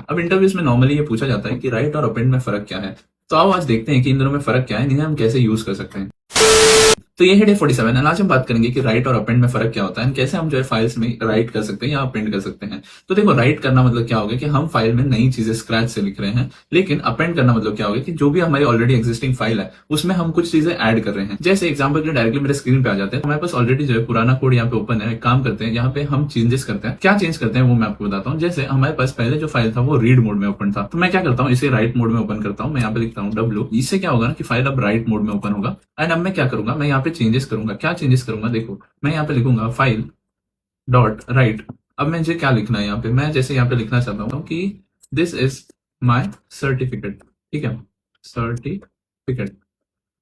अब इंटरव्यूज में नॉर्मली ये पूछा जाता है कि राइट और अपेंड में फर्क क्या है। तो आओ आज देखते हैं कि इन दोनों में फर्क क्या है, इन्हें हम कैसे यूज कर सकते हैं। तो ये है डे 47 एंड आज हम बात करेंगे कि राइट और अपेंड में फर्क क्या होता है, कैसे हम जो है फाइल्स में राइट कर सकते हैं या अपेंड कर सकते हैं। तो देखो, राइट करना मतलब क्या होगा कि हम फाइल में नई चीजें स्क्रैच से लिख रहे हैं, लेकिन अपेंड करना मतलब क्या होगा कि जो भी हमारी ऑलरेडी एक्जिस्टिंग फाइल है उसमें हम कुछ चीजें ऐड कर रहे हैं। जैसे एग्जाम्पल के डायरेक्टली मेरे स्क्रीन पे आ जाते हैं, हमारे पास ऑलरेडी जो है पुराना कोड यहाँ पे ओपन है। एक काम करते हैं, यहाँ पे हम चेंजेस करते हैं। क्या चेंज करते हैं वो मैं आपको बताता हूँ। जैसे हमारे पास पहले जो फाइल था वो रीड मोड में ओपन था, तो मैं क्या करता हूँ, इसे राइट मोड में ओपन करता हूँ। मैं यहाँ पे लिखता हूँ W। इससे क्या होगा ना कि फाइल अब राइट मोड में ओपन होगा। एंड अब मैं क्या करूंगा, मैं यहाँ पे चेंजेस करूंगा। क्या चेंजेस करूंगा, देखो मैं यहाँ पे लिखूंगा फाइल डॉट राइट। अब मुझे क्या लिखना है यहाँ पे, मैं जैसे यहाँ पे लिखना चाहता हूँ कि दिस इज माई सर्टिफिकेट, ठीक है, सर्टिफिकेट।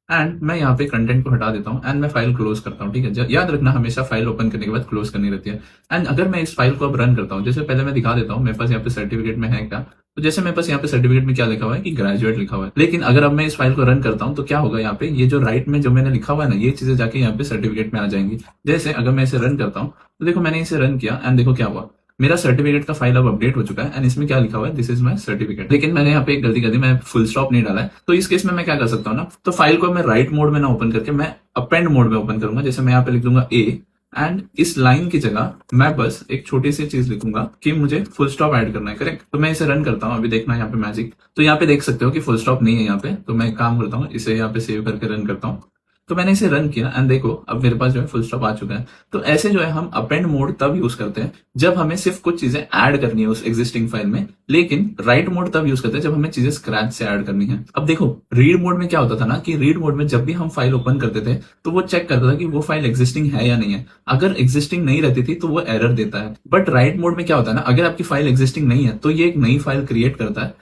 एंड मैं यहाँ पे कंटेंट को हटा देता हूँ एंड मैं फाइल क्लोज करता हूँ, ठीक है। याद रखना हमेशा फाइल ओपन करने के बाद क्लोज करनी रहती है। एंड अगर मैं इस फाइल को अब रन करता हूँ, जैसे पहले मैं दिखा देता हूँ मेरे पास यहाँ पे सर्टिफिकेट में है क्या। तो जैसे मेरे पास यहाँ पे सर्टिफिकेट में क्या लिखा हुआ है कि ग्रेजुएट लिखा हुआ है, लेकिन अगर अब मैं इस फाइल को रन करता हूँ तो क्या होगा, यहाँ पे ये जो राइट में जो मैंने लिखा हुआ है ना, ये चीजें जाके यहाँ पे सर्टिफिकेट में आ जाएंगी। जैसे अगर मैं इसे रन करता हूँ तो देखो मैंने इसे रन किया एंड देखो क्या हुआ, मेरा सर्टिफिकेट का फाइल अब अपडेट हो चुका है एंड इसमें क्या लिखा हुआ है, दिस इज माई सर्टिफिकेट। लेकिन मैंने यहाँ पे एक गलती कर दी, मैं फुल स्टॉप नहीं डाला है। तो इस केस में मैं क्या कर सकता हूँ ना, तो फाइल को मैं राइट मोड में ना ओपन करके मैं अपेंड मोड में ओपन करूंगा। जैसे मैं यहाँ पे लिख दूंगा ए एंड इस लाइन की जगह मैं बस एक छोटी सी चीज लिखूंगा कि मुझे फुल स्टॉप ऐड करना है, करेक्ट। तो मैं इसे रन करता हूँ, अभी देखना यहाँ पे मैजिक। तो यहाँ पे देख सकते हो कि फुल स्टॉप नहीं है यहाँ पे। तो मैं एक काम करता हूँ, इसे यहाँ पे सेव करके रन करता हूँ। तो मैंने इसे रन किया एंड देखो अब मेरे पास जो है फुल स्टॉप आ चुका है। तो ऐसे जो है हम अपेंड मोड तब यूज करते हैं जब हमें सिर्फ कुछ चीजें ऐड करनी है उस एग्जिस्टिंग फाइल में, लेकिन राइट मोड तब यूज करते हैं जब हमें चीजें स्क्रैच से ऐड करनी है। अब देखो रीड मोड में क्या होता था ना कि रीड मोड में जब भी हम फाइल ओपन करते थे तो वो चेक करता था कि वो फाइल एग्जिस्टिंग है या नहीं है। अगर एग्जिस्टिंग नहीं रहती थी तो वो एरर देता है। बट राइट मोड में क्या होता है ना, अगर आपकी फाइल एग्जिस्टिंग नहीं है तो ये एक नई फाइल क्रिएट करता है।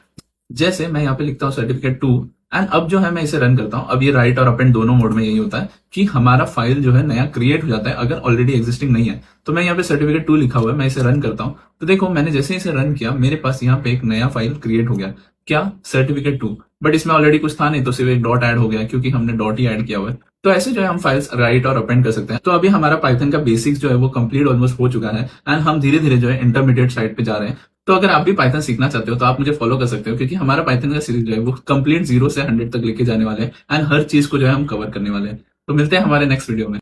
जैसे मैं यहाँ पे लिखता हूँ सर्टिफिकेट 2 एंड अब जो है मैं इसे रन करता हूँ। अब ये राइट और अपेंड दोनों मोड में यही होता है कि हमारा फाइल जो है नया क्रिएट हो जाता है अगर ऑलरेडी एग्जिस्टिंग नहीं है। तो मैं यहाँ पे सर्टिफिकेट 2 लिखा हुआ है, मैं इसे रन करता हूँ। तो देखो मैंने जैसे इसे रन किया मेरे पास यहाँ पे एक नया फाइल क्रिएट हो गया, क्या, सर्टिफिकेट 2। बट इसमें ऑलरेडी कुछ था नहीं तो सिर्फ एक डॉट ऐड हो गया क्योंकि हमने डॉट ही ऐड किया हुआ है। तो ऐसे जो है हम फाइल्स राइट और अपेंड कर सकते हैं। तो अभी हमारा पाइथन का बेसिक्स जो है वो कंप्लीट ऑलमोस्ट हो चुका है एंड हम धीरे धीरे जो है इंटरमीडिएट साइड पे जा रहे हैं। तो अगर आप भी पाइथन सीखना चाहते हो तो आप मुझे फॉलो कर सकते हो, क्योंकि हमारा पाइथन का सीरीज जो है वो कंप्लीट 0 से 100 तक लेके जाने वाले हैं एंड हर चीज को जो है हम कवर करने वाले हैं। तो मिलते हैं हमारे नेक्स्ट वीडियो में।